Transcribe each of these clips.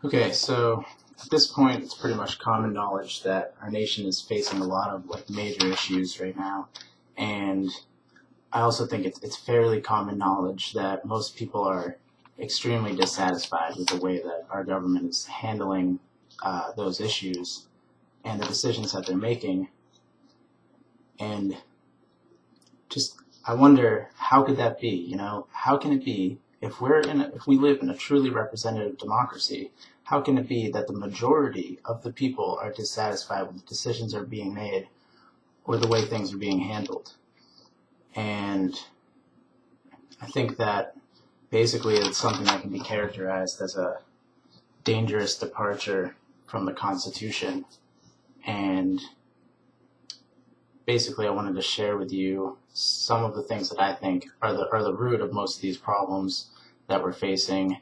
Okay, so at this point, it's pretty much common knowledge that our nation is facing a lot of major issues right now, and I also think it's fairly common knowledge that most people are extremely dissatisfied with the way that our government is handling those issues and the decisions that they're making, and just I wonder how could that be? How can it be if we live in a truly representative democracy? How can it be that the majority of the people are dissatisfied with the decisions that are being made or the way things are being handled? And I think that basically it's something that can be characterized as a dangerous departure from the Constitution. And basically I wanted to share with you some of the things that I think are the root of most of these problems that we're facing,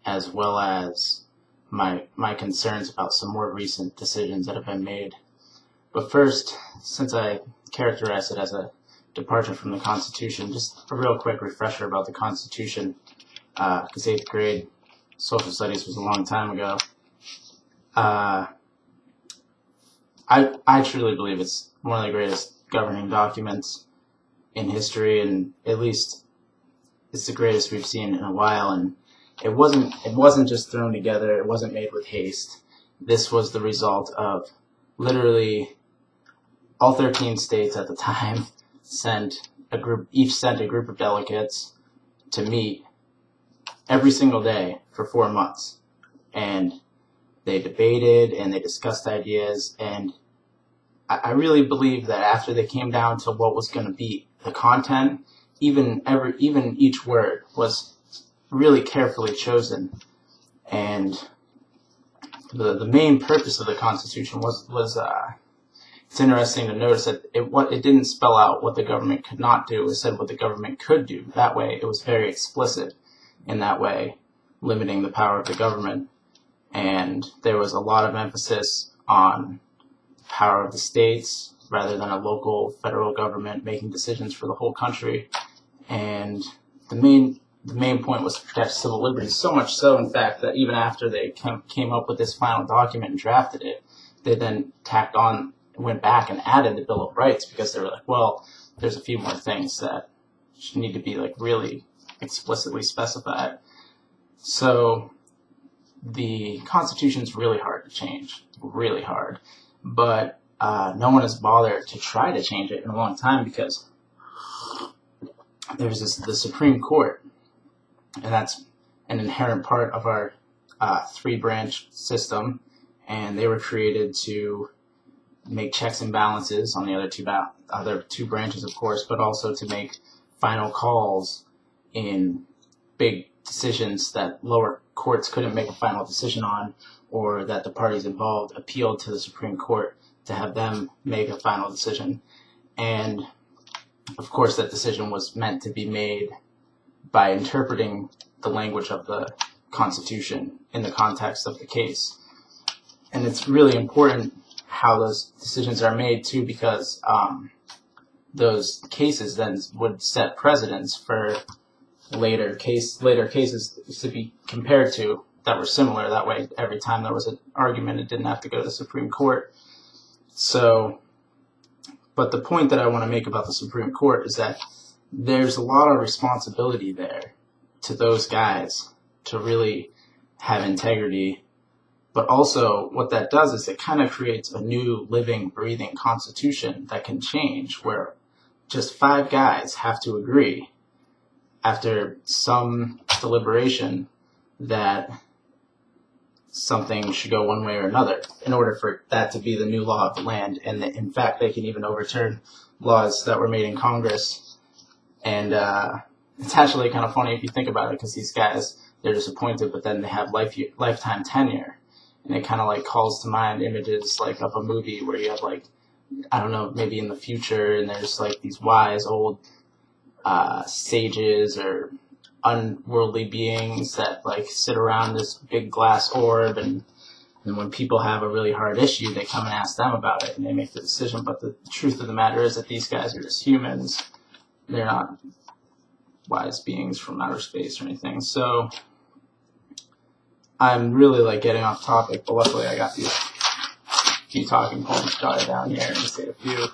as well as my concerns about some more recent decisions that have been made. But first, since I characterize it as a departure from the Constitution, just a real quick refresher about the Constitution, because 8th grade social studies was a long time ago. I truly believe it's one of the greatest governing documents in history, and at least it's the greatest we've seen in a while. And it wasn't just thrown together. It wasn't made with haste. This was the result of literally all 13 states at the time each sent a group of delegates to meet every single day for 4 months, and they debated and they discussed ideas. And I really believe that after they came down to what was going to be the content, even each word was really carefully chosen. And the main purpose of the Constitution was it's interesting to notice that it didn't spell out what the government could not do. It said what the government could do. That way, it was very explicit in that way, limiting the power of the government. And there was a lot of emphasis on power of the states rather than a local federal government making decisions for the whole country. And the main point was to protect civil liberties, so much so, in fact, that even after they came up with this final document and drafted it, they then went back and added the Bill of Rights, because they were like, well, there's a few more things that should need to be really explicitly specified. So the Constitution's really hard to change, really hard. But no one has bothered to try to change it in a long time, because there's the Supreme Court, and that's an inherent part of our three-branch system, and they were created to make checks and balances on the other two branches, of course, but also to make final calls in big decisions that lower courts couldn't make a final decision on, or that the parties involved appealed to the Supreme Court to have them make a final decision. And of course, that decision was meant to be made by interpreting the language of the Constitution in the context of the case. And it's really important how those decisions are made too, because those cases then would set precedents for later cases to be compared to that were similar. That way, every time there was an argument, it didn't have to go to the Supreme Court. So, but the point that I want to make about the Supreme Court is that there's a lot of responsibility there to those guys to really have integrity. But also, what that does is it kind of creates a new living, breathing constitution that can change, where just 5 guys have to agree after some deliberation that something should go one way or another in order for that to be the new law of the land. And in fact, they can even overturn laws that were made in Congress. And it's actually kind of funny if you think about it, because these guys, they're just appointed, but then they have lifetime tenure. And it kind of calls to mind images of a movie where you have I don't know, maybe in the future, and there's these wise old sages or unworldly beings that sit around this big glass orb, and when people have a really hard issue, they come and ask them about it, and they make the decision. But the truth of the matter is that these guys are just humans. They're not wise beings from outer space or anything. So I'm really like getting off topic, but luckily I got these few talking points jotted down here and say a few.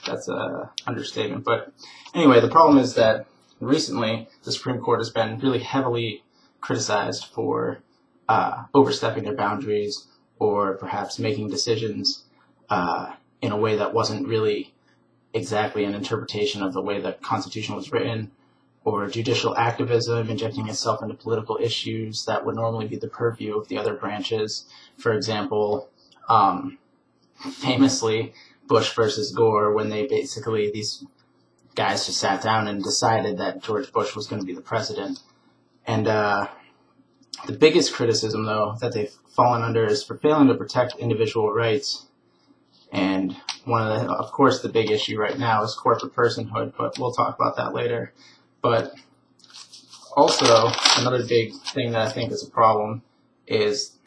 That's a understatement. But anyway, the problem is that recently the Supreme Court has been really heavily criticized for overstepping their boundaries or perhaps making decisions in a way that wasn't really exactly an interpretation of the way the Constitution was written, or judicial activism, injecting itself into political issues that would normally be the purview of the other branches. For example, famously, Bush versus Gore, when they basically, these guys just sat down and decided that George Bush was going to be the president. And the biggest criticism, though, that they've fallen under is for failing to protect individual rights. And of course, the big issue right now is corporate personhood, but we'll talk about that later. But also, another big thing that I think is a problem is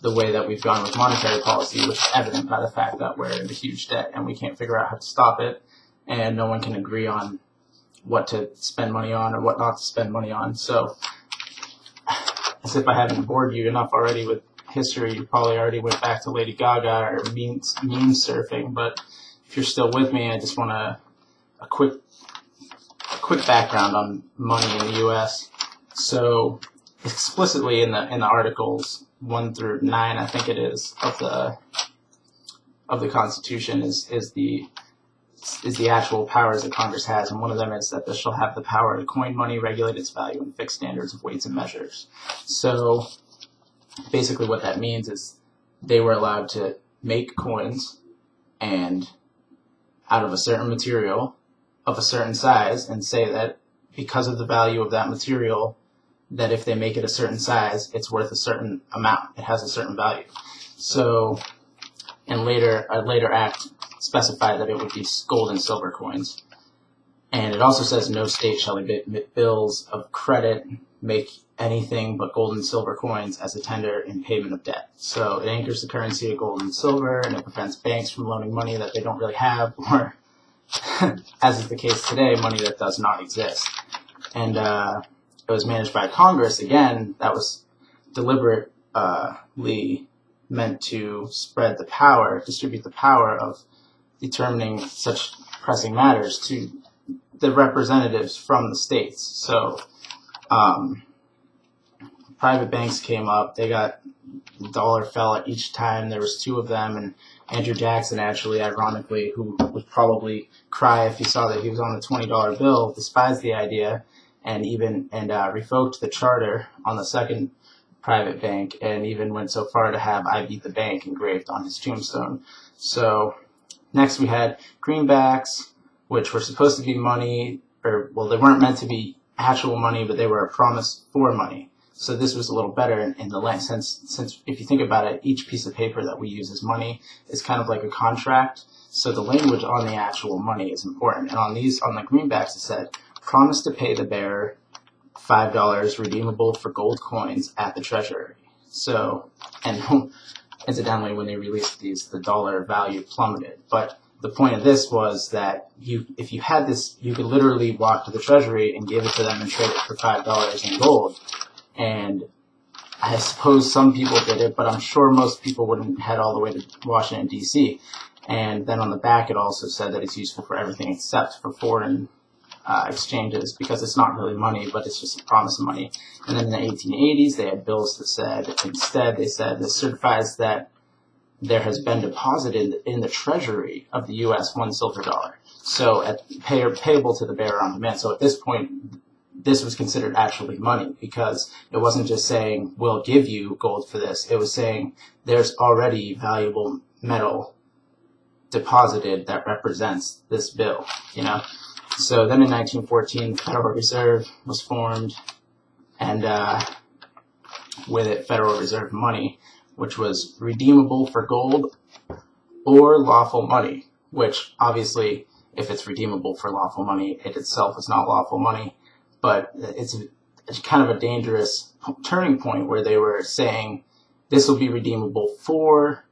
the way that we've gone with monetary policy, which is evident by the fact that we're in a huge debt and we can't figure out how to stop it, and no one can agree on what to spend money on or what not to spend money on. So, as if I haven't bored you enough already with history, you probably already went back to Lady Gaga or meme surfing, but if you're still with me, I just want a quick background on money in the U.S. So, explicitly in the articles 1 through 9, I think it is, of the Constitution is the actual powers that Congress has, and one of them is that this shall have the power to coin money, regulate its value, and fix standards of weights and measures. So basically what that means is they were allowed to make coins and out of a certain material of a certain size, and say that because of the value of that material, that if they make it a certain size, it's worth a certain amount. It has a certain value. So, and a later act specified that it would be gold and silver coins. And it also says no state shall emit bills of credit, make anything but gold and silver coins as a tender in payment of debt. So it anchors the currency of gold and silver, and it prevents banks from loaning money that they don't really have, or, as is the case today, money that does not exist. And it was managed by Congress. Again, that was deliberately meant to distribute the power of determining such pressing matters to the representatives from the states. So private banks came up. They got, the dollar fell at each time. There was 2 of them, and Andrew Jackson, actually, ironically, who would probably cry if he saw that he was on the $20 bill, despised the idea and revoked the charter on the second private bank, and even went so far to have "I beat the bank" engraved on his tombstone. So next we had greenbacks, which were supposed to be money, or, well, they weren't meant to be actual money, but they were a promise for money. So this was a little better in the length, since if you think about it, each piece of paper that we use as money is kind of like a contract. So the language on the actual money is important. And on the greenbacks, it said, promise to pay the bearer $5 redeemable for gold coins at the Treasury. So, and incidentally, when they released these, the dollar value plummeted. But the point of this was that if you had this, you could literally walk to the Treasury and give it to them and trade it for $5 in gold. And I suppose some people did it, but I'm sure most people wouldn't head all the way to Washington, D.C. And then on the back, it also said that it's useful for everything except for foreign exchanges, because it's not really money, but it's just a promise of money. And then in the 1880s, they had bills that said, instead, they said, this certifies that there has been deposited in the Treasury of the U.S. $1 silver dollar. So payable to the bearer on demand. So at this point, this was considered actually money, because it wasn't just saying, we'll give you gold for this. It was saying there's already valuable metal deposited that represents this bill, you know. So then in 1914, the Federal Reserve was formed, and with it, Federal Reserve money, which was redeemable for gold or lawful money, which obviously, if it's redeemable for lawful money, it itself is not lawful money. But it's kind of a dangerous turning point where they were saying this will be redeemable for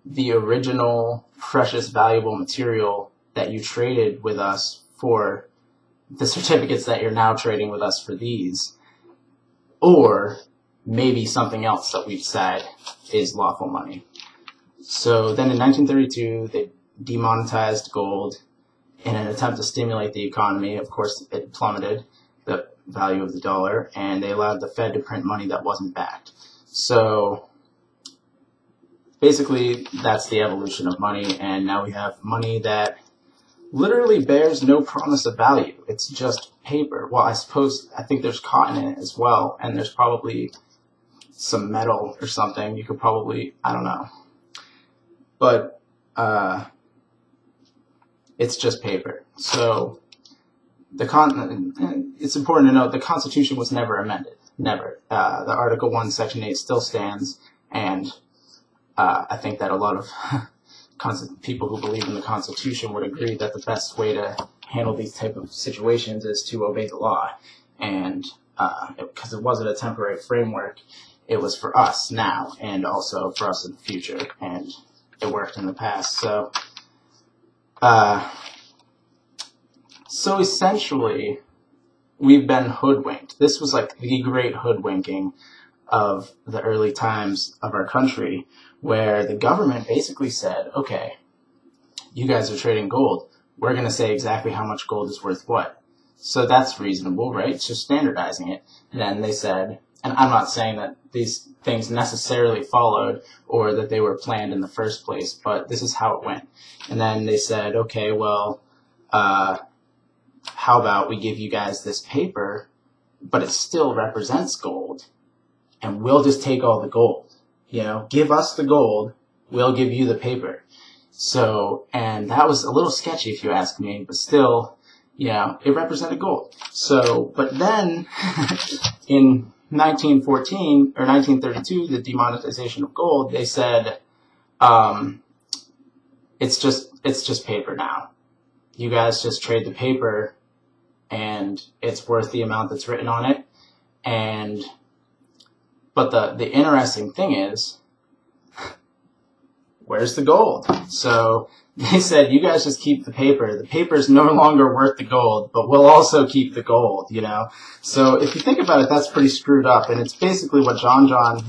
the original precious valuable material that you traded with us for the certificates that you're now trading with us for these, or maybe something else that we decide is lawful money. So then in 1932, they demonetized gold in an attempt to stimulate the economy. Of course, it plummeted the value of the dollar, and they allowed the Fed to print money that wasn't backed. So basically, that's the evolution of money, and now we have money that literally bears no promise of value. It's just paper. Well, I think there's cotton in it as well, and there's probably some metal or something. You could probably, I don't know. But it's just paper. So it's important to note the Constitution was never amended. Never. The Article 1, Section 8 still stands, and I think that a lot of people who believe in the Constitution would agree that the best way to handle these type of situations is to obey the law. And because it wasn't a temporary framework, it was for us now and also for us in the future, and it worked in the past. So essentially, we've been hoodwinked. This was like the great hoodwinking of the early times of our country, where the government basically said, okay, you guys are trading gold. We're going to say exactly how much gold is worth what. So that's reasonable, right? It's just standardizing it. And then they said, and I'm not saying that these things necessarily followed or that they were planned in the first place, but this is how it went. And then they said, okay, well, how about we give you guys this paper, but it still represents gold, and we'll just take all the gold. You know, give us the gold, we'll give you the paper. So, and that was a little sketchy if you ask me, but still, you know, it represented gold. So, but then in 1914 or 1932, the demonetization of gold, they said, it's just paper now. You guys just trade the paper, and it's worth the amount that's written on it. But the interesting thing is, where's the gold? So they said, you guys just keep the paper. The paper is no longer worth the gold, but we'll also keep the gold, you know? So if you think about it, that's pretty screwed up. And it's basically what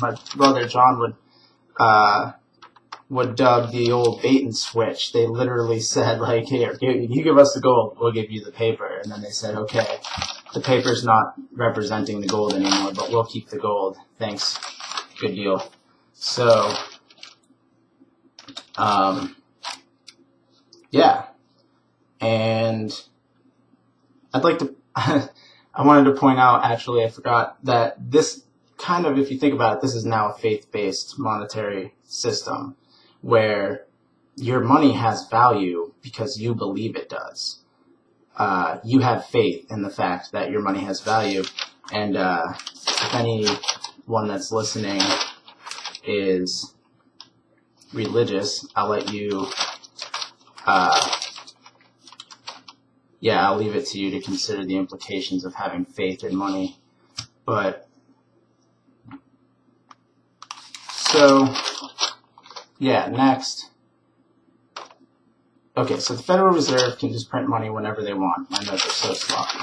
my brother John would dub the old bait and switch. They literally said, like, here, you give us the gold, we'll give you the paper. And then they said, okay, the paper's not representing the gold anymore, but we'll keep the gold. Thanks. Good deal. So, yeah. And I'd like to, I wanted to point out, actually, I forgot that this kind of, if you think about it, this is now a faith-based monetary system where your money has value because you believe it does. You have faith in the fact that your money has value. And if anyone that's listening is religious, I'll let you, I'll leave it to you to consider the implications of having faith in money. But, so, yeah, next. Okay, so the Federal Reserve can just print money whenever they want. My notes are so sloppy.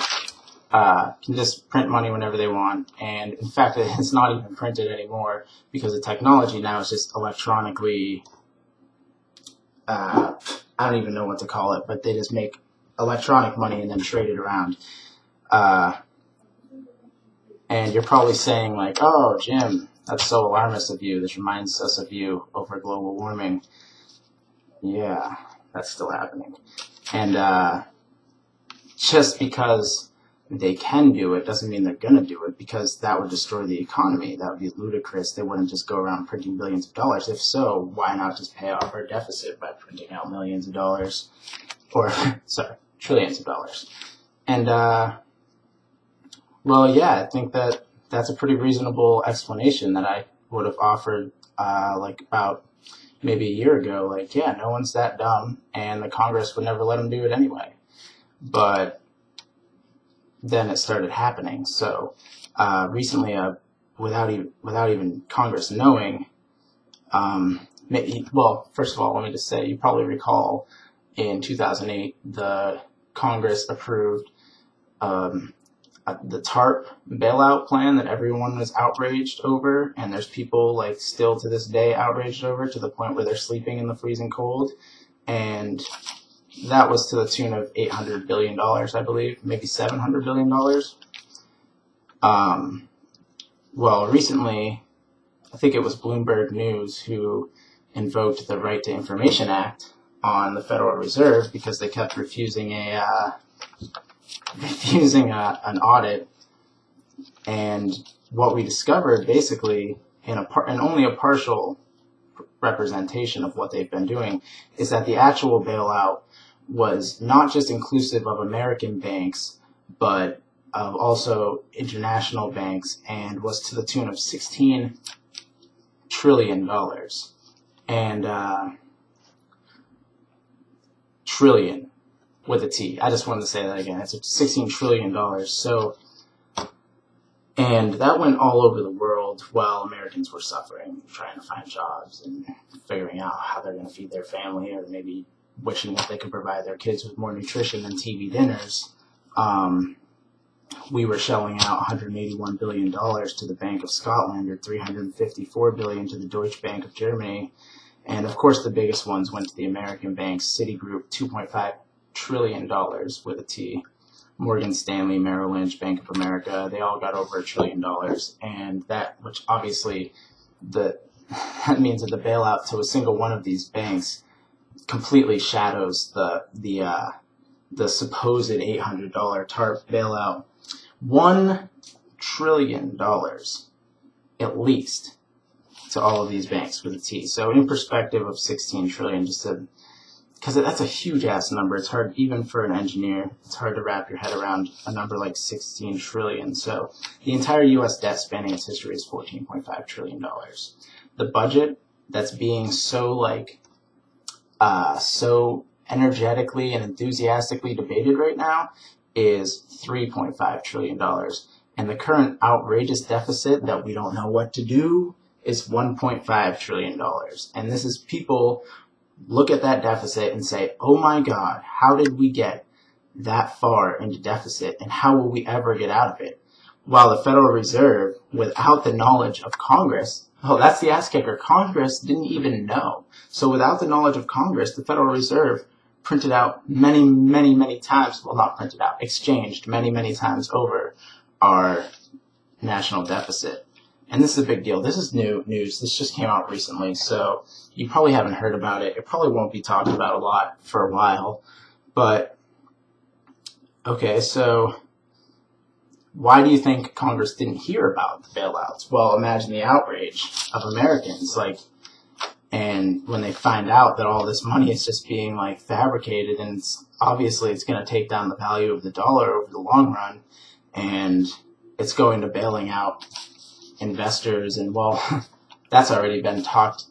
Can just print money whenever they want, and in fact, it's not even printed anymore because the technology now is just electronically, I don't even know what to call it, but they just make electronic money and then trade it around. And you're probably saying, like, oh, Jim, that's so alarmist of you. This reminds us of you over global warming. Yeah, that's still happening. And just because they can do it doesn't mean they're going to do it, because that would destroy the economy. That would be ludicrous. They wouldn't just go around printing billions of dollars. If so, why not just pay off our deficit by printing out millions of dollars? Or, sorry, trillions of dollars. And, well, yeah, I think that that's a pretty reasonable explanation that I would have offered, like, about maybe a year ago. Like, yeah, no one's that dumb, and the Congress would never let them do it anyway. But then it started happening. So recently, without even Congress knowing, well, first of all, let me just say, you probably recall in 2008, the Congress approved the TARP bailout plan that everyone was outraged over, and there's people like still to this day outraged over, to the point where they're sleeping in the freezing cold. And that was to the tune of $800 billion, I believe, maybe $700 billion. Well, recently, I think it was Bloomberg News who invoked the Right to Information Act on the Federal Reserve because they kept refusing an audit. And what we discovered, basically, in only a partial representation of what they've been doing, is that the actual bailout was not just inclusive of American banks, but of also international banks, and was to the tune of $16 trillion. And trillion with a T. I just wanted to say that again. It's $16 trillion. So, and that went all over the world while Americans were suffering, trying to find jobs and figuring out how they're going to feed their family, or maybe wishing that they could provide their kids with more nutrition than TV dinners. We were shelling out $181 billion to the Bank of Scotland, or $354 billion to the Deutsche Bank of Germany. And of course, the biggest ones went to the American banks: Citigroup, $2.5 trillion with a T. Morgan Stanley, Merrill Lynch, Bank of America, they all got over $1 trillion. And that, which obviously, that means that the bailout to a single one of these banks completely shadows the supposed $800 TARP bailout. $1 trillion, at least, to all of these banks with a T. So in perspective of 16 trillion, because that's a huge ass number. It's hard, even for an engineer, it's hard to wrap your head around a number like 16 trillion. So the entire U.S. debt spanning its history is $14.5 trillion. The budget that's being so energetically and enthusiastically debated right now is $3.5 trillion. And the current outrageous deficit that we don't know what to do is $1.5 trillion. And this is, people look at that deficit and say, oh my God, how did we get that far into deficit, and how will we ever get out of it? While the Federal Reserve, without the knowledge of Congress, oh, that's the ass kicker, Congress didn't even know. So without the knowledge of Congress, the Federal Reserve printed out many, many, many times, well, not printed out, exchanged many, many times over our national deficit. And this is a big deal. This is new news. This just came out recently, so you probably haven't heard about it. It probably won't be talked about a lot for a while. But, okay, so why do you think Congress didn't hear about the bailouts? Well, imagine the outrage of Americans, and when they find out that all this money is just being fabricated, and obviously it's going to take down the value of the dollar over the long run, and it's going to bailing out investors. And well, that's already been talked.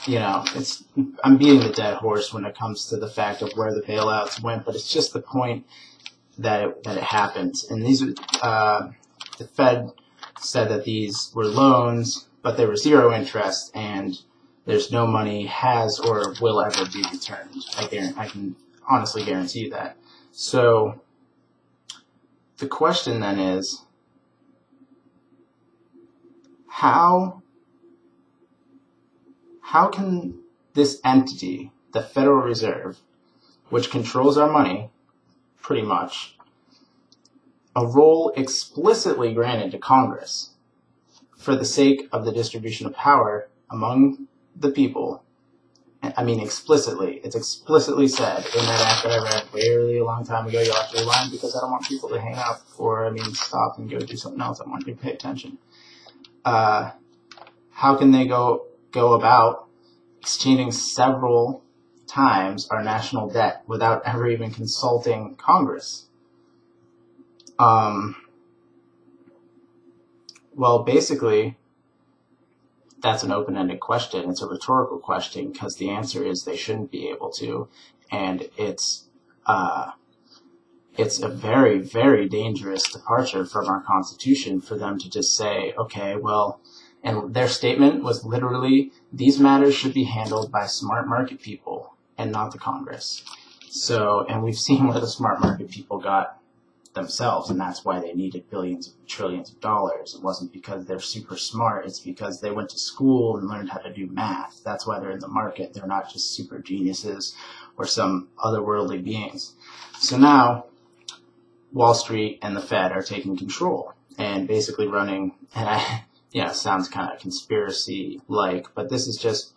I'm beating the dead horse when it comes to the fact of where the bailouts went, but it's just the point that it happened. And these, the Fed said that these were loans, but they were zero interest, and there's no money has or will ever be returned. I can honestly guarantee you that. So the question then is, how can this entity, the Federal Reserve, which controls our money, pretty much, a role explicitly granted to Congress for the sake of the distribution of power among the people, I mean explicitly, it's explicitly said in that act that I read really a long time ago. You'll have to rewind because I don't want people to hang up or, stop and go do something else. I want you to pay attention. How can they go about exchanging several times our national debt without ever even consulting Congress? Well, basically, that's an open-ended question. It's a rhetorical question, because the answer is they shouldn't be able to, and it's a very, very dangerous departure from our Constitution for them to just say, okay, well, and their statement was literally, these matters should be handled by smart market people and not the Congress. So, and we've seen where the smart market people got themselves, and that's why they needed billions of trillions of dollars. It wasn't because they're super smart. It's because they went to school and learned how to do math. That's why they're in the market. They're not just super geniuses or some otherworldly beings. So now Wall Street and the Fed are taking control and basically running, and it sounds kind of conspiracy-like, but this is just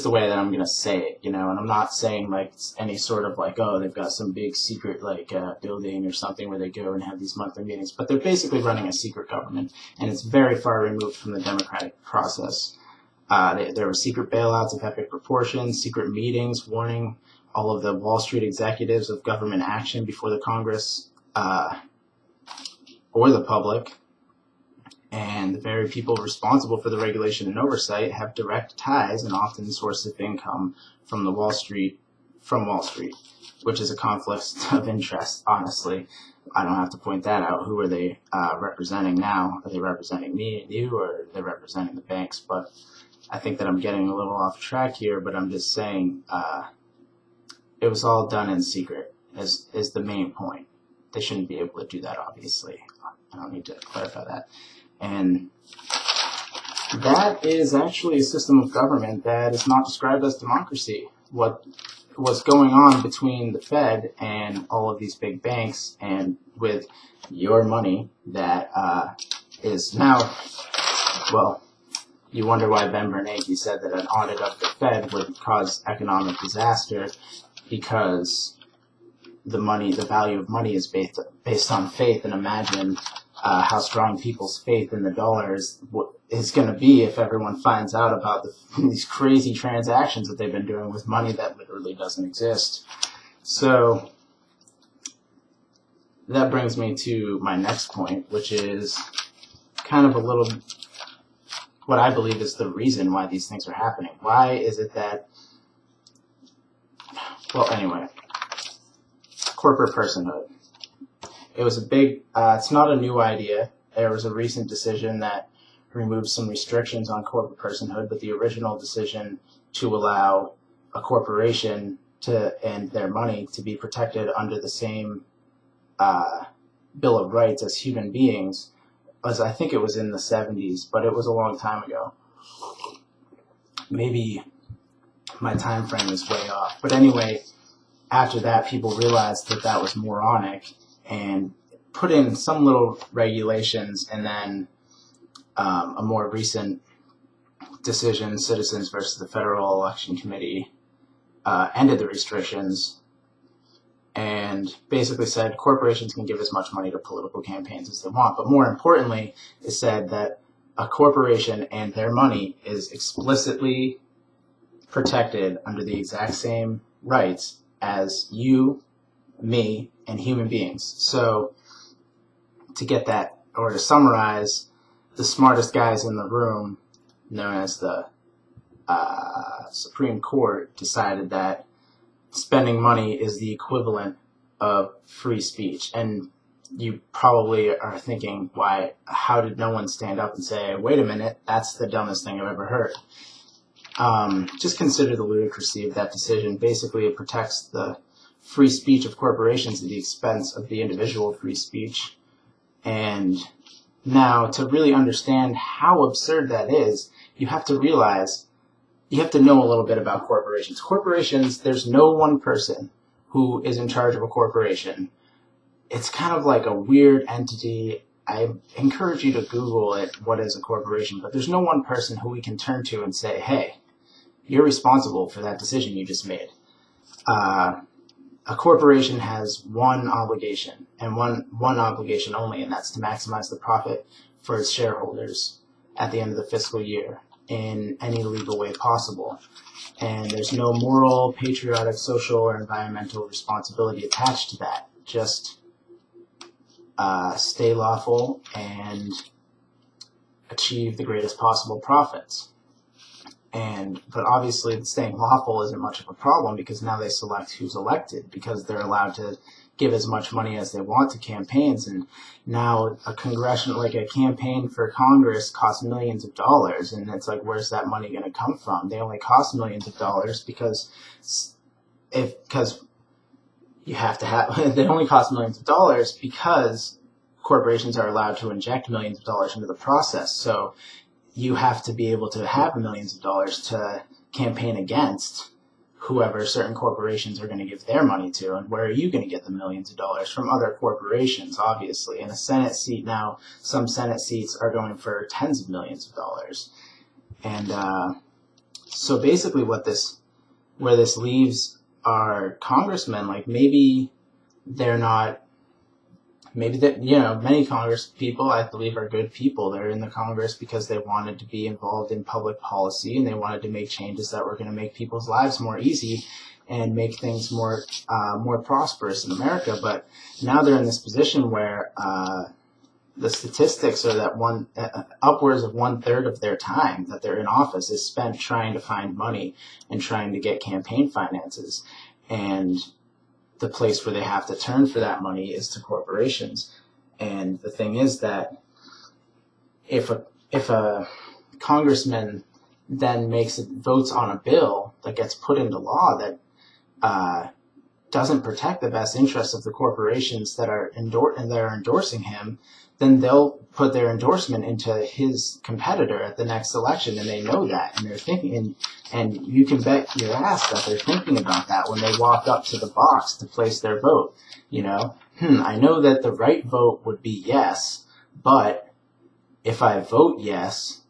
the way that I'm going to say it, and I'm not saying like any sort of like, oh, they've got some big secret like building or something where they go and have these monthly meetings, but they're basically running a secret government, and it's very far removed from the democratic process. There were secret bailouts of epic proportions, secret meetings warning all of the Wall Street executives of government action before the Congress or the public. And the very people responsible for the regulation and oversight have direct ties and often sources of income from Wall Street, which is a conflict of interest, honestly. I don't have to point that out. Who are they representing now? Are they representing me and you, or are they representing the banks? But I think that I'm getting a little off track here, but I'm just saying it was all done in secret is the main point. They shouldn't be able to do that, obviously. I don't need to clarify that. And that is actually a system of government that is not described as democracy. What's going on between the Fed and all of these big banks, and with your money that is now, well, you wonder why Ben Bernanke said that an audit of the Fed would cause economic disaster, because the value of money is based on faith, and imagine how strong people's faith in the dollar is going to be if everyone finds out about these crazy transactions that they've been doing with money that literally doesn't exist. So that brings me to my next point, which is kind of what I believe is the reason why these things are happening. Why is it that, well, anyway, corporate personhood. It was it's not a new idea. There was a recent decision that removed some restrictions on corporate personhood, but the original decision to allow a corporation and their money to be protected under the same Bill of Rights as human beings I think it was in the 70s, but it was a long time ago. Maybe my time frame is way off. But anyway, after that, people realized that that was moronic and put in some little regulations, and then a more recent decision, Citizens versus the Federal Election Committee, ended the restrictions and basically said corporations can give as much money to political campaigns as they want. But more importantly, it said that a corporation and their money is explicitly protected under the exact same rights as you, me, and human beings. So to get that, or to summarize, the smartest guys in the room, known as the Supreme Court, decided that spending money is the equivalent of free speech. And you probably are thinking, how did no one stand up and say, wait a minute, that's the dumbest thing I've ever heard? Just consider the ludicrousy of that decision. Basically, it protects the free speech of corporations at the expense of the individual free speech. And now, to really understand how absurd that is, you have to realize, you have to know a little bit about corporations. Corporations, there's no one person who is in charge of a corporation. It's kind of like a weird entity. I encourage you to Google it, what is a corporation, but there's no one person who we can turn to and say, hey, you're responsible for that decision you just made. A corporation has one obligation, and one obligation only, and that's to maximize the profit for its shareholders at the end of the fiscal year in any legal way possible. And there's no moral, patriotic, social, or environmental responsibility attached to that. Just stay lawful and achieve the greatest possible profits. But obviously staying lawful isn't much of a problem, because now they select who's elected, because they're allowed to give as much money as they want to campaigns. And now a campaign for Congress costs millions of dollars, and it's like, where's that money going to come from? They only cost millions of dollars because you have to have, they only cost millions of dollars because corporations are allowed to inject millions of dollars into the process. So you have to be able to have millions of dollars to campaign against whoever certain corporations are going to give their money to. And where are you going to get the millions of dollars? From other corporations, obviously. In a Senate seat now, some Senate seats are going for tens of millions of dollars. And so basically where this leaves our congressmen, like maybe they're not, maybe that, many Congress people, I believe, are good people. They're in the Congress because they wanted to be involved in public policy and they wanted to make changes that were going to make people's lives more easy and make things more prosperous in America. But now they're in this position where the statistics are that upwards of 1/3 of their time that they're in office is spent trying to find money and trying to get campaign finances. And the place where they have to turn for that money is to corporations. And the thing is that if a congressman then votes on a bill that gets put into law that doesn't protect the best interests of the corporations that are endorsing him, then they'll put their endorsement into his competitor at the next election, and they know that, and they're thinking, and you can bet your ass that they're thinking about that when they walk up to the box to place their vote. I know that the right vote would be yes, but if I vote yes,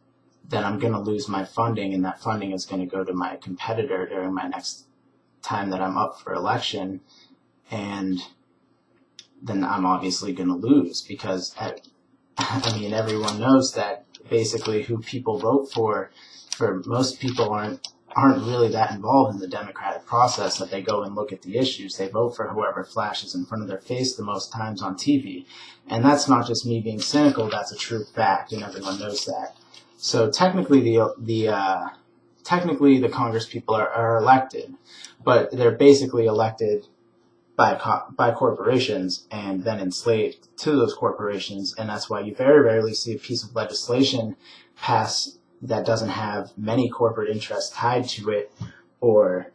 then I'm going to lose my funding, and that funding is going to go to my competitor during my next time that I'm up for election, and then I'm obviously going to lose because, everyone knows that basically who people vote for most people aren't really that involved in the democratic process, that they go and look at the issues. They vote for whoever flashes in front of their face the most times on TV. And that's not just me being cynical, that's a true fact, and everyone knows that. So technically the Congress people are elected, but they're basically elected by corporations and then enslaved to those corporations, and that's why you very rarely see a piece of legislation pass that doesn't have many corporate interests tied to it, or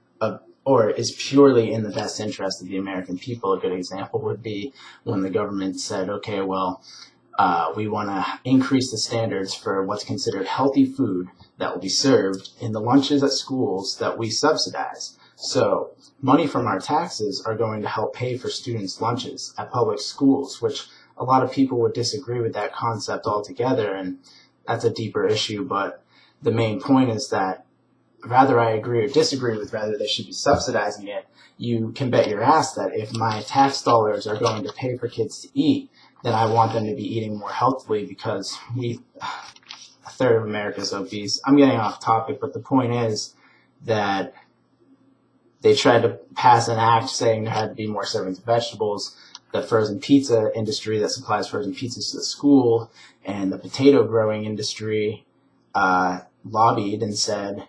is purely in the best interest of the American people. A good example would be when the government said, okay, well, we want to increase the standards for what's considered healthy food that will be served in the lunches at schools that we subsidize. So money from our taxes are going to help pay for students' lunches at public schools, which a lot of people would disagree with that concept altogether, and that's a deeper issue. But the main point is that whether I agree or disagree with whether they should be subsidizing it, you can bet your ass that if my tax dollars are going to pay for kids to eat, then I want them to be eating more healthily, because a third of America is obese. I'm getting off topic, but the point is that they tried to pass an act saying there had to be more servings of vegetables. The frozen pizza industry that supplies frozen pizzas to the school and the potato growing industry lobbied and said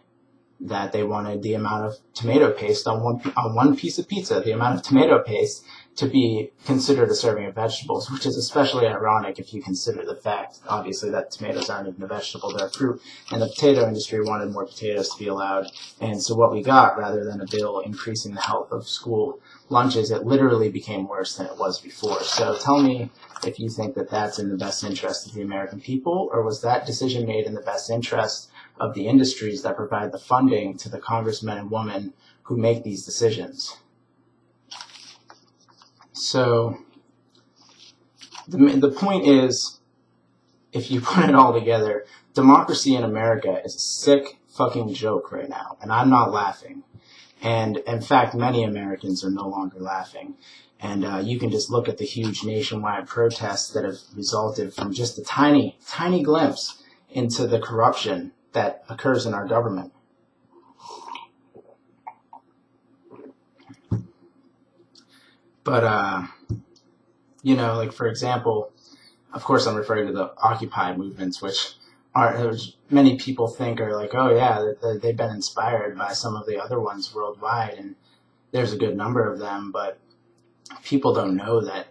that they wanted the amount of tomato paste on one piece of pizza, the amount of tomato paste, to be considered a serving of vegetables, which is especially ironic if you consider the fact, obviously, that tomatoes aren't even a vegetable, they're a fruit, and the potato industry wanted more potatoes to be allowed. And so what we got, rather than a bill increasing the health of school lunches, it literally became worse than it was before. So tell me if you think that that's in the best interest of the American people, or was that decision made in the best interest of the industries that provide the funding to the congressmen and women who make these decisions? So the point is, if you put it all together, democracy in America is a sick fucking joke right now, and I'm not laughing. And in fact, many Americans are no longer laughing. And you can just look at the huge nationwide protests that have resulted from just a tiny, tiny glimpse into the corruption that occurs in our government. But, like, for example, of course I'm referring to the Occupy movements, which many people think are like, oh yeah, they've been inspired by some of the other ones worldwide, and there's a good number of them, but people don't know that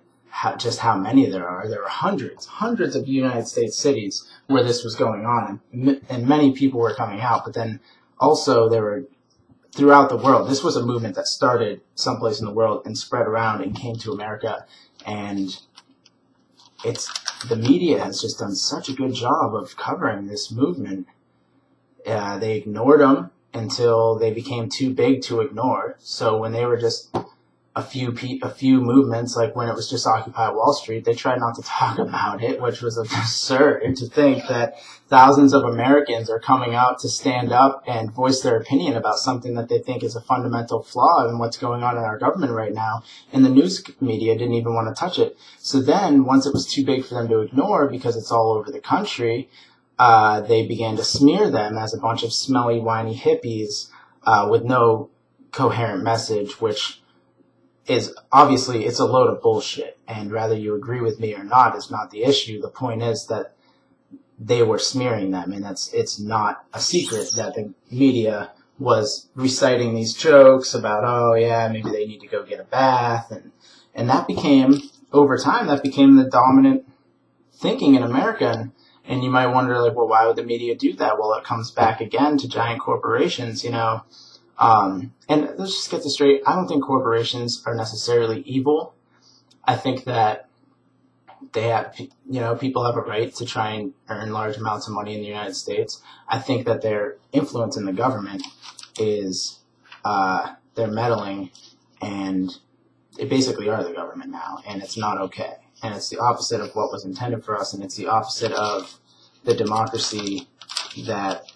just how many there are. There are hundreds of United States cities where this was going on, and many people were coming out, but then also there were throughout the world. This was a movement that started someplace in the world and spread around and came to America. And the media has just done such a good job of covering this movement. They ignored them until they became too big to ignore. So when they were just a few movements, like when it was just Occupy Wall Street, they tried not to talk about it, which was absurd to think that thousands of Americans are coming out to stand up and voice their opinion about something that they think is a fundamental flaw in what's going on in our government right now, and the news media didn't even want to touch it. So then, once it was too big for them to ignore because it's all over the country, they began to smear them as a bunch of smelly, whiny hippies with no coherent message, which is obviously, it's a load of bullshit, and whether you agree with me or not is not the issue. The point is that they were smearing them, and it's not a secret that the media was reciting these jokes about, oh yeah, maybe they need to go get a bath, and that became, over time, that became the dominant thinking in America. And you might wonder, like, well, why would the media do that? Well, it comes back again to giant corporations, you know. And let's just get this straight. I don't think corporations are necessarily evil. I think that they have, you know, people have a right to try and earn large amounts of money in the United States. I think that their influence in the government is, they're meddling, and they basically are the government now, and it's not okay. And it's the opposite of what was intended for us, and it's the opposite of the democracy that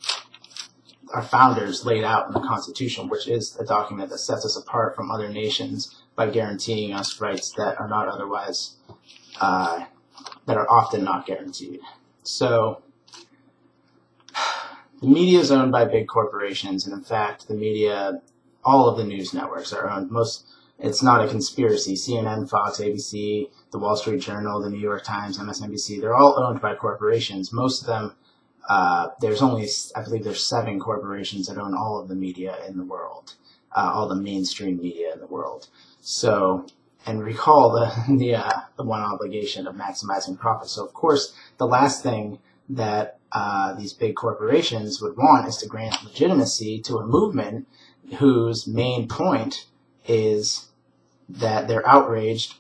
our founders laid out in the Constitution, which is a document that sets us apart from other nations by guaranteeing us rights that are not otherwise, that are often not guaranteed. So the media is owned by big corporations, and in fact, the media, all of the news networks are owned. It's not a conspiracy. CNN, Fox, ABC, the Wall Street Journal, the New York Times, MSNBC, they're all owned by corporations. Most of them, there's only, I believe there's 7 corporations that own all of the media in the world, all the mainstream media in the world. So, and recall the one obligation of maximizing profit. So of course, the last thing that these big corporations would want is to grant legitimacy to a movement whose main point is that they're outraged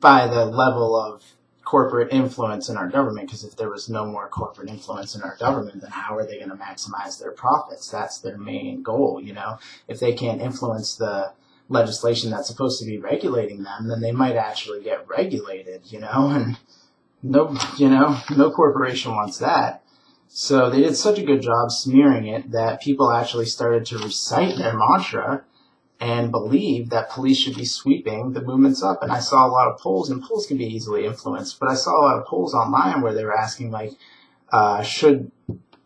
by the level of corporate influence in our government, because if there was no more corporate influence in our government, then how are they going to maximize their profits? That's their main goal, you know. If they can't influence the legislation that's supposed to be regulating them, then they might actually get regulated, you know, and no corporation wants that. So they did such a good job smearing it that people actually started to recite their mantra and believe that police should be sweeping the movements up. And I saw a lot of polls, and polls can be easily influenced, but I saw a lot of polls online where they were asking, like,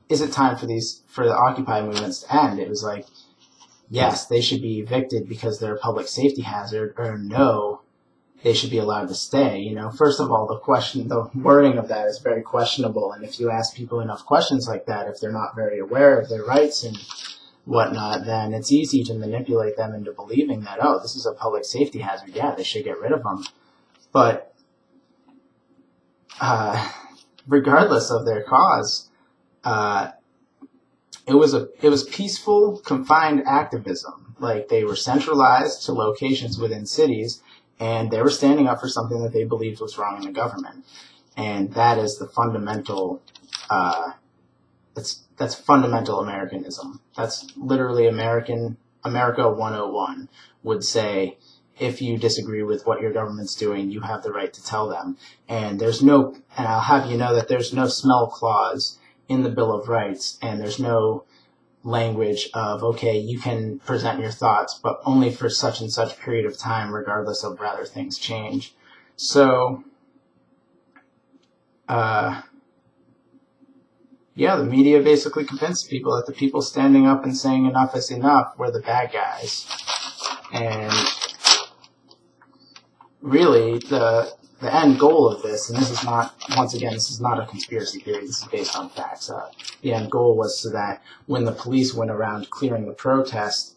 is it time for the Occupy movements to end? It was like, yes, they should be evicted because they're a public safety hazard, or no, they should be allowed to stay. You know, first of all, the wording of that is very questionable. And if you ask people enough questions like that, if they're not very aware of their rights and whatnot, then it's easy to manipulate them into believing that, oh, this is a public safety hazard. Yeah, they should get rid of them. But regardless of their cause, it was peaceful, confined activism. Like, they were centralized to locations within cities, and they were standing up for something that they believed was wrong in the government. And that is the fundamental, that's fundamental Americanism. That's literally America 101 would say, if you disagree with what your government's doing, you have the right to tell them. And I'll have you know that there's no smell clause in the Bill of Rights, and there's no language of, okay, you can present your thoughts, but only for such and such period of time, regardless of whether things change. So, yeah, the media basically convinced people that the people standing up and saying enough is enough were the bad guys. And really, the end goal of this, and this is not, once again, this is not a conspiracy theory, this is based on facts. The end goal was so that when the police went around clearing the protest,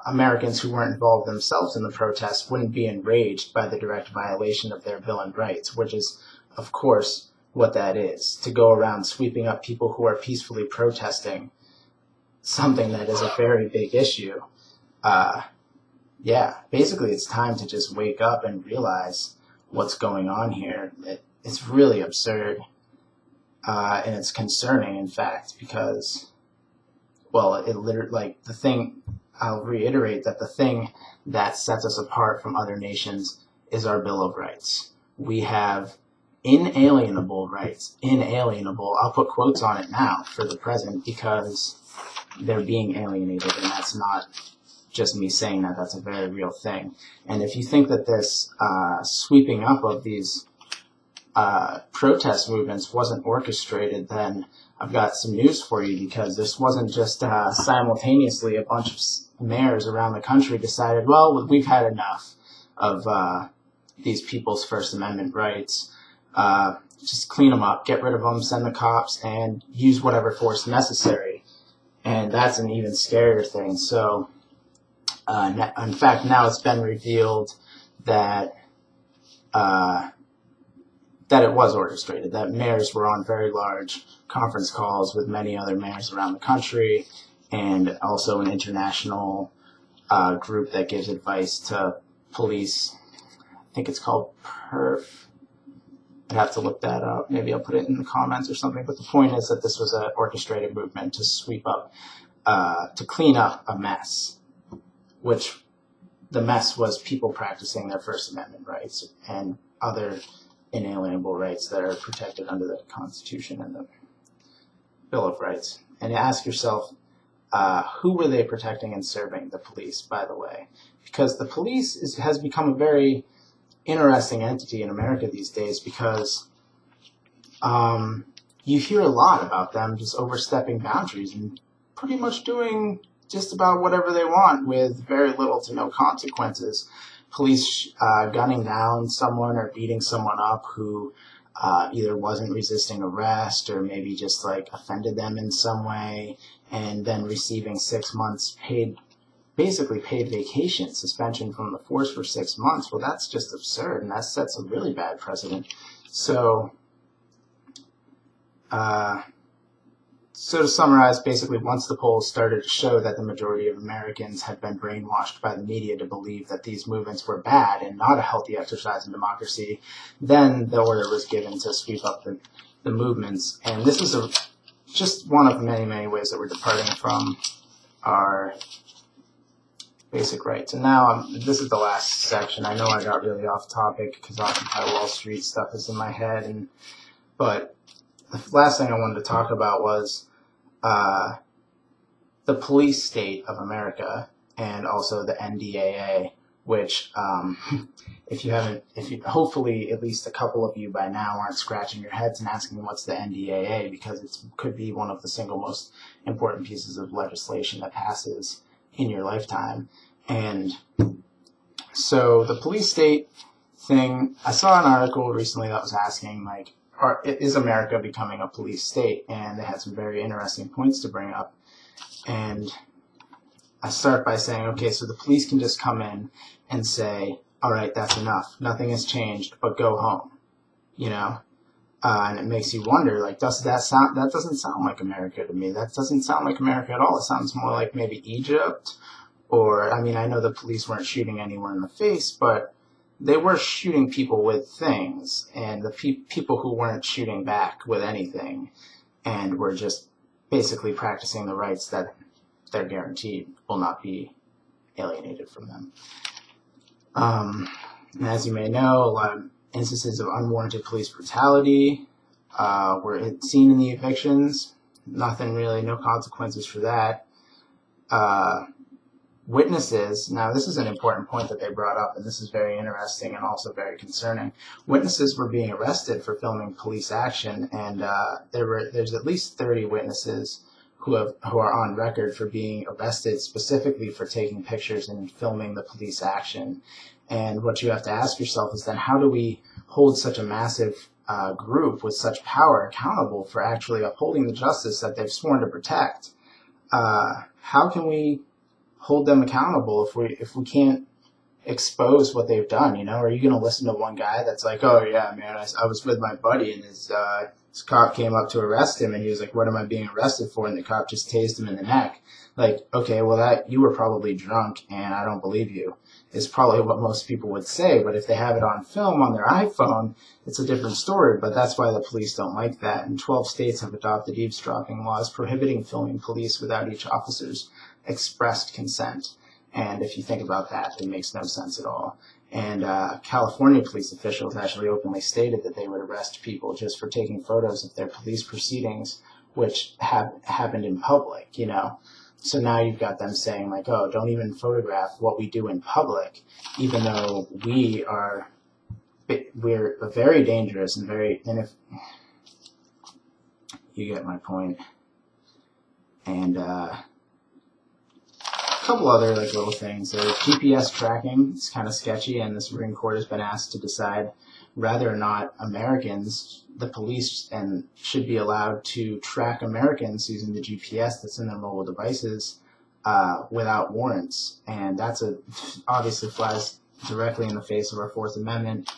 Americans who weren't involved themselves in the protest wouldn't be enraged by the direct violation of their Bill of Rights, which is, of course, what that is. To go around sweeping up people who are peacefully protesting something that is a very big issue. Yeah, basically it's time to just wake up and realize what's going on here. It's really absurd, and it's concerning, in fact, because, well, it literally, like, the thing, I'll reiterate that the thing that sets us apart from other nations is our Bill of Rights. We have inalienable rights. Inalienable. I'll put quotes on it now for the present because they're being alienated, and that's not just me saying that. That's a very real thing. And if you think that this sweeping up of these protest movements wasn't orchestrated, then I've got some news for you, because this wasn't just simultaneously a bunch of mayors around the country decided, well, we've had enough of these people's First Amendment rights. Just clean them up, get rid of them, send the cops, and use whatever force necessary. And that's an even scarier thing. So, in fact, now it's been revealed that that it was orchestrated, that mayors were on very large conference calls with many other mayors around the country, and also an international group that gives advice to police. I think it's called PERF. I'd have to look that up. Maybe I'll put it in the comments or something. But the point is that this was an orchestrated movement to sweep up, to clean up a mess, which the mess was people practicing their First Amendment rights and other inalienable rights that are protected under the Constitution and the Bill of Rights. And you ask yourself, who were they protecting and serving? The police, by the way. Because the police has become a very interesting entity in America these days, because you hear a lot about them just overstepping boundaries and pretty much doing just about whatever they want with very little to no consequences. Police gunning down someone or beating someone up who either wasn't resisting arrest or maybe just like offended them in some way, and then receiving 6 months basically paid vacation, suspension from the force for 6 months. Well, that's just absurd, and that sets a really bad precedent. So to summarize, basically, once the polls started to show that the majority of Americans had been brainwashed by the media to believe that these movements were bad and not a healthy exercise in democracy, then the order was given to sweep up the movements. And this is just one of many, many ways that we're departing from our basic rights. And now, this is the last section. I know I got really off topic because Occupy Wall Street stuff is in my head, but the last thing I wanted to talk about was the police state of America, and also the NDAA, which, hopefully at least a couple of you by now aren't scratching your heads and asking what's the NDAA, because it could be one of the single most important pieces of legislation that passes in your lifetime. And so the police state thing, I saw an article recently that was asking, like, is America becoming a police state? And they had some very interesting points to bring up. And I start by saying, okay, so the police can just come in and say, all right, that's enough. Nothing has changed, but go home. You know? And it makes you wonder, like, that doesn't sound like America to me. That doesn't sound like America at all. It sounds more like maybe Egypt, or, I mean, I know the police weren't shooting anyone in the face, but they were shooting people with things, and the people who weren't shooting back with anything and were just basically practicing the rights that they're guaranteed will not be alienated from them. And as you may know, a lot of instances of unwarranted police brutality were seen in the evictions. Nothing really, no consequences for that. Witnesses, now this is an important point that they brought up, and this is very interesting and also very concerning. Witnesses were being arrested for filming police action, and there's at least 30 witnesses who are on record for being arrested specifically for taking pictures and filming the police action. And what you have to ask yourself is then, how do we hold such a massive group with such power accountable for actually upholding the justice that they've sworn to protect? How can we hold them accountable if we can't expose what they've done? You know, are you going to listen to one guy that's like, oh yeah, man, I was with my buddy and his This cop came up to arrest him, and he was like, "What am I being arrested for?" And the cop just tased him in the neck. Like, okay, well, that you were probably drunk, and I don't believe you, is probably what most people would say. But if they have it on film on their iPhone, it's a different story. But that's why the police don't like that. And 12 states have adopted eavesdropping laws prohibiting filming police without each officer's expressed consent. And if you think about that, it makes no sense at all. And California police officials actually openly stated that they would arrest people just for taking photos of their police proceedings, which happened in public, you know. So now you've got them saying, like, oh, don't even photograph what we do in public, even though we're very dangerous and if you get my point. And a couple other like little things. So GPS tracking is kind of sketchy, and the Supreme Court has been asked to decide whether or not Americans, the police, and should be allowed to track Americans using the GPS that's in their mobile devices without warrants. And that's obviously flies directly in the face of our Fourth Amendment,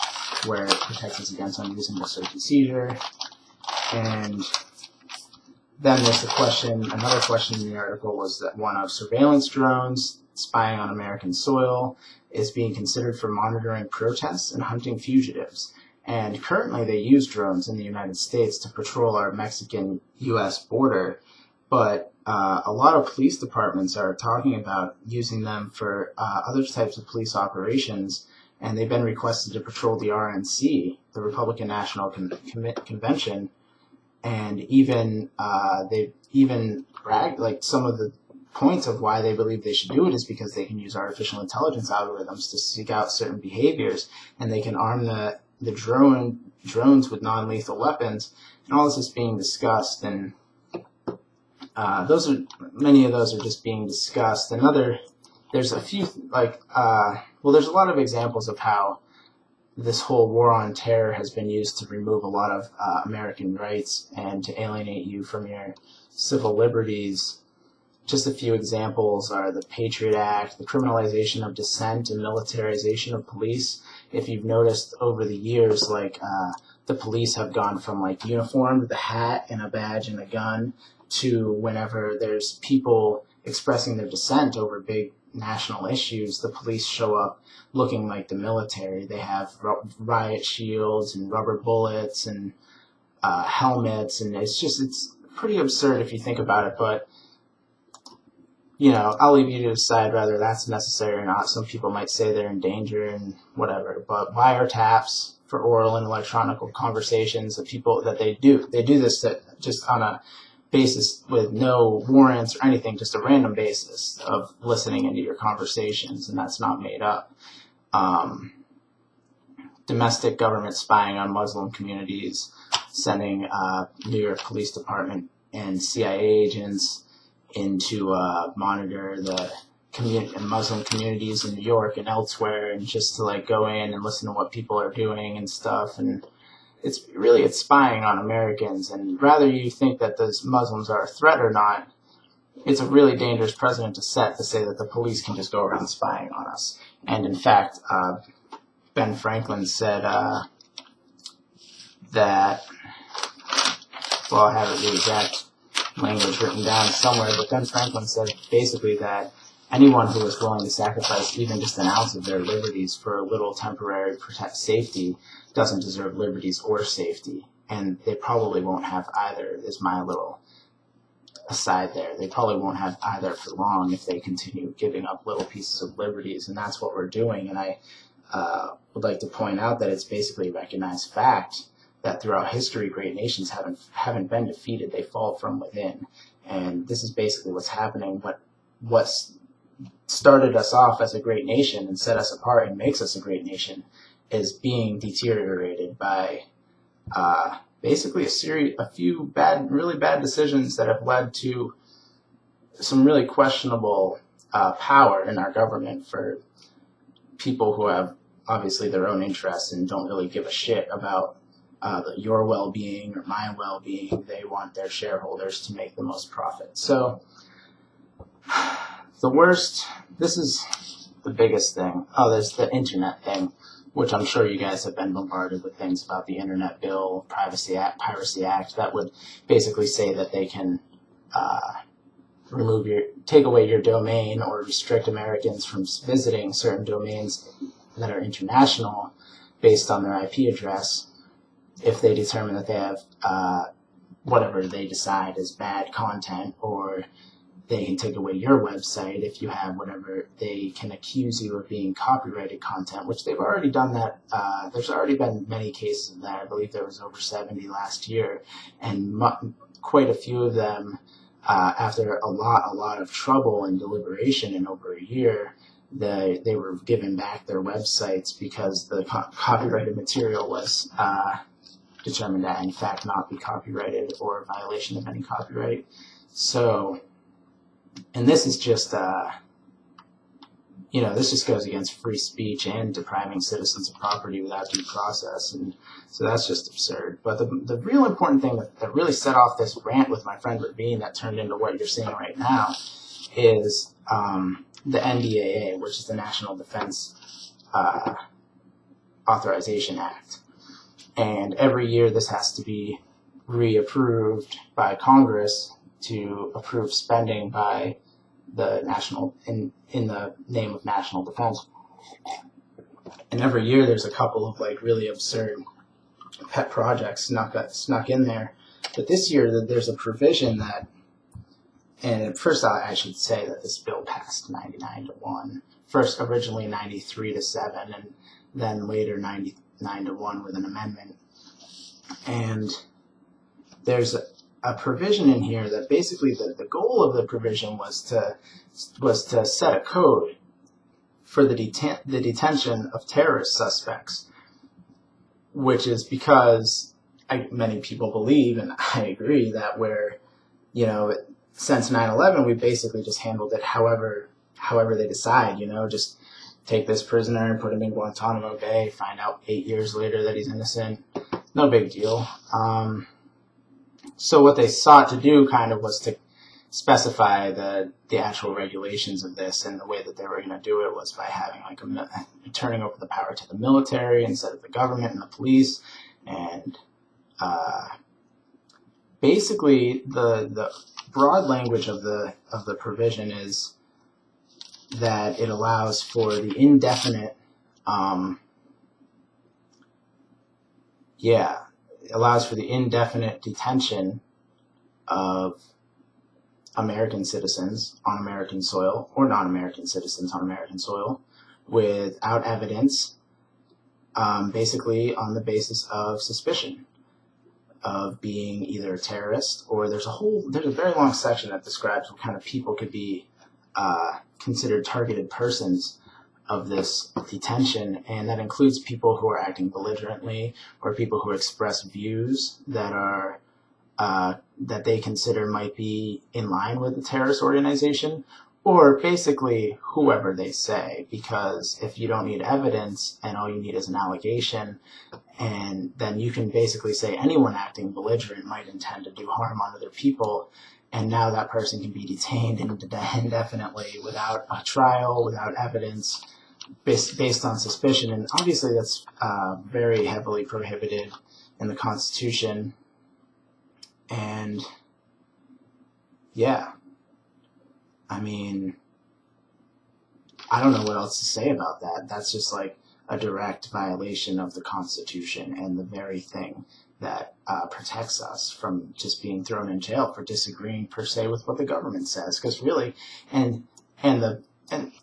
where it protects us against unreasonable search and seizure. And then there's the question, another question in the article was that one of surveillance drones spying on American soil is being considered for monitoring protests and hunting fugitives. And currently they use drones in the United States to patrol our Mexican-U.S. border, but a lot of police departments are talking about using them for other types of police operations, and they've been requested to patrol the RNC, the Republican National Convention, and even they've even bragged, like some of the points of why they believe they should do it is because they can use artificial intelligence algorithms to seek out certain behaviors, and they can arm the drones with non-lethal weapons, and all this is being discussed, and many of those are just being discussed. There's a few, there's a lot of examples of how this whole war on terror has been used to remove a lot of American rights and to alienate you from your civil liberties. Just a few examples are the Patriot Act, the criminalization of dissent, and militarization of police. If you've noticed over the years, the police have gone from uniform with a hat and a badge and a gun to whenever there's people expressing their dissent over big national issues, the police show up looking like the military. They have riot shields and rubber bullets and helmets, and it's pretty absurd if you think about it, but I'll leave you to decide whether that's necessary or not. Some people might say they're in danger and whatever, but wiretaps for oral and electronic conversations of people that they do this just on a basis with no warrants or anything, just a random basis of listening into your conversations, and that's not made up. Domestic government spying on Muslim communities, sending New York Police Department and CIA agents in to monitor the Muslim communities in New York and elsewhere, and just to go in and listen to what people are doing and stuff. And it's spying on Americans, and rather you think that those Muslims are a threat or not, it's a really dangerous precedent to set to say that the police can just go around spying on us. And in fact, Ben Franklin said that, well, I have the exact language written down somewhere, but Ben Franklin said basically that anyone who is willing to sacrifice even just an ounce of their liberties for a little temporary safety doesn't deserve liberties or safety. And they probably won't have either, is my little aside there. They probably won't have either for long if they continue giving up little pieces of liberties, and that's what we're doing. And I would like to point out that it's basically a recognized fact that throughout history, great nations haven't been defeated. They fall from within. And this is basically what's happening. What started us off as a great nation and set us apart and makes us a great nation is being deteriorated by basically a few really bad decisions that have led to some really questionable power in our government for people who have obviously their own interests and don't really give a shit about your well-being or my well-being. They want their shareholders to make the most profit. So this is the biggest thing. Oh, there's the internet thing. which I'm sure you guys have been bombarded with things about the Internet Bill, Piracy Act, that would basically say that they can take away your domain or restrict Americans from visiting certain domains that are international based on their IP address if they determine that they have whatever they decide is bad content, or they can take away your website if you have whatever they can accuse you of being copyrighted content, which they've already done that. There's already been many cases of that. I believe there was over 70 last year, and quite a few of them, after a lot of trouble and deliberation in over a year, they were given back their websites because the copyrighted material was determined to in fact not be copyrighted or a violation of any copyright. So, and this is just, this just goes against free speech and depriving citizens of property without due process, and so that's just absurd. But the real important thing that really set off this rant with my friend Ravine that turned into what you're seeing right now is the NDAA, which is the National Defense Authorization Act. And every year this has to be reapproved by Congress to approve spending by the in the name of national defense. And every year there's a couple of really absurd pet projects snuck in there. But this year there's a provision that, and first I should say that this bill passed 99-1. First originally 93-7, and then later 99-1 with an amendment. And there's a provision in here that basically the goal of the provision was to set a code for the detention of terrorist suspects, which is because many people believe, and I agree, that since 9/11 we basically just handled it however they decide, just take this prisoner and put him in Guantanamo Bay, find out 8 years later that he's innocent, no big deal. So what they sought to do was to specify the actual regulations of this, and the way that they were going to do it was by having turning over the power to the military instead of the government and the police. And basically the broad language of the provision is that it allows for the indefinite detention of American citizens on American soil or non-American citizens on American soil without evidence, basically on the basis of suspicion of being either a terrorist, or there's a very long section that describes what kind of people could be considered targeted persons of this detention, and that includes people who are acting belligerently, or people who express views that are that they consider might be in line with the terrorist organization, or basically whoever they say, because if you don't need evidence and all you need is an allegation, and then you can basically say anyone acting belligerent might intend to do harm on other people, and now that person can be detained indefinitely without a trial, without evidence, based on suspicion. And obviously that's very heavily prohibited in the Constitution. And yeah, I mean, I don't know what else to say about that. That's just a direct violation of the Constitution and the very thing that protects us from just being thrown in jail for disagreeing per se with what the government says. Because really, and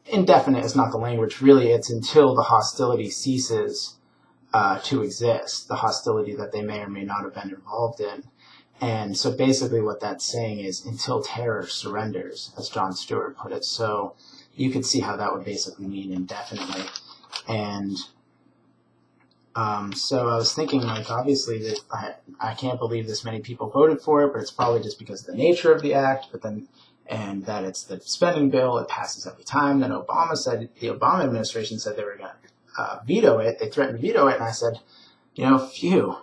indefinite is not the language. Really, it's until the hostility ceases to exist, the hostility that they may or may not have been involved in. And so basically what that's saying is until terror surrenders, as Jon Stewart put it. So you could see how that would basically mean indefinitely. And so I was thinking, obviously that I can't believe this many people voted for it, but it's probably just because of the nature of the act, and that it's the spending bill, it passes every time. Then the Obama administration said they were going to veto it. They threatened to veto it, and I said, phew.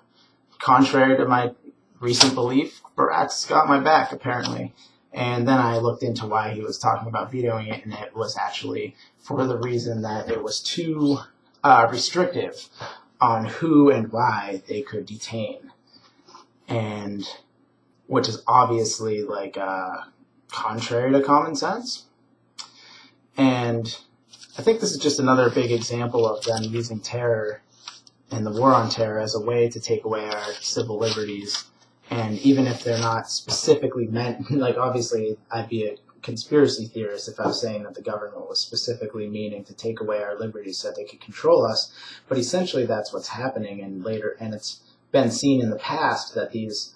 Contrary to my recent belief, Barack's got my back, apparently. And then I looked into why he was talking about vetoing it, and it was actually for the reason that it was too restrictive on who and why they could detain, and which is obviously like contrary to common sense. And I think this is just another big example of them using terror and the war on terror as a way to take away our civil liberties. And even if they're not specifically meant, like obviously I'd be a conspiracy theorist if I was saying that the government was specifically meaning to take away our liberties so that they could control us. But essentially that's what's happening, and it's been seen in the past that these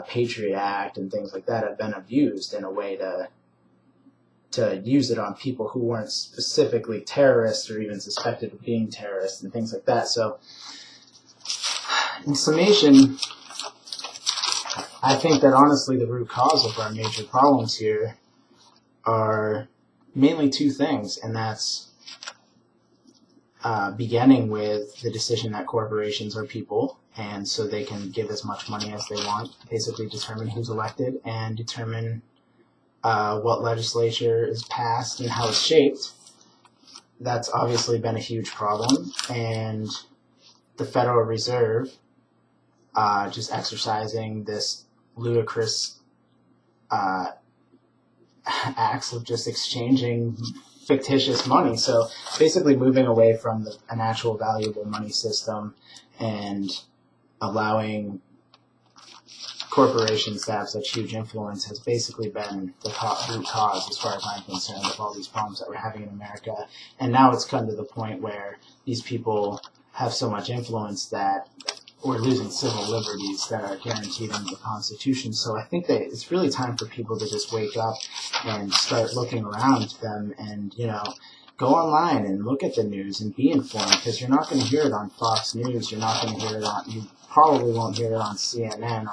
Patriot Act and things like that have been abused in a way to use it on people who weren't specifically terrorists or even suspected of being terrorists and things like that. So, in summation, I think that honestly the root cause of our major problems here are mainly two things, and that's beginning with the decision that corporations are people, and so they can give as much money as they want, basically determine who's elected and determine what legislature is passed and how it's shaped. That's obviously been a huge problem, and the Federal Reserve just exercising this ludicrous acts of just exchanging fictitious money. So basically moving away from an actual valuable money system and allowing corporations to have such huge influence has basically been the root cause, as far as I'm concerned, of all these problems that we're having in America. And now it's come to the point where these people have so much influence that we're losing civil liberties that are guaranteed under the Constitution. So I think that it's really time for people to just wake up and start looking around them and, go online and look at the news and be informed, because you're not going to hear it on Fox News. You probably won't hear it on CNN,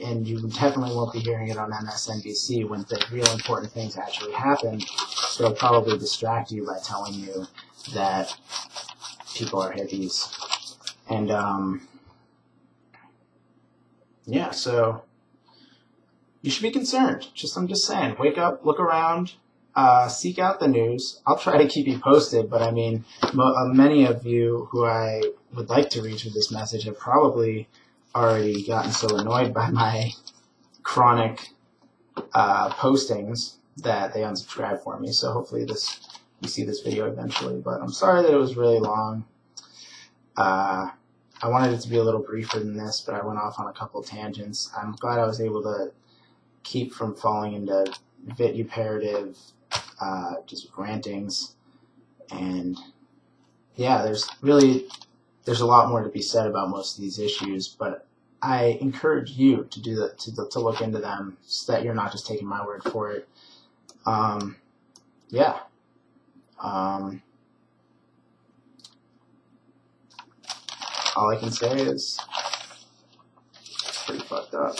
and you definitely won't be hearing it on MSNBC when the real important things actually happen. So they'll probably distract you by telling you that people are hippies. And, so you should be concerned. I'm just saying, wake up, look around, seek out the news. I'll try to keep you posted, but I mean, many of you who I would like to reach with this message have probably already gotten so annoyed by my chronic postings that they unsubscribe for me. So hopefully you see this video eventually. But I'm sorry that it was really long. I wanted it to be a little briefer than this, but I went off on a couple tangents. I'm glad I was able to keep from falling into vituperative just rantings. And yeah, there's a lot more to be said about most of these issues, but I encourage you to do that, to look into them, so that you're not just taking my word for it. All I can say is it's pretty fucked up.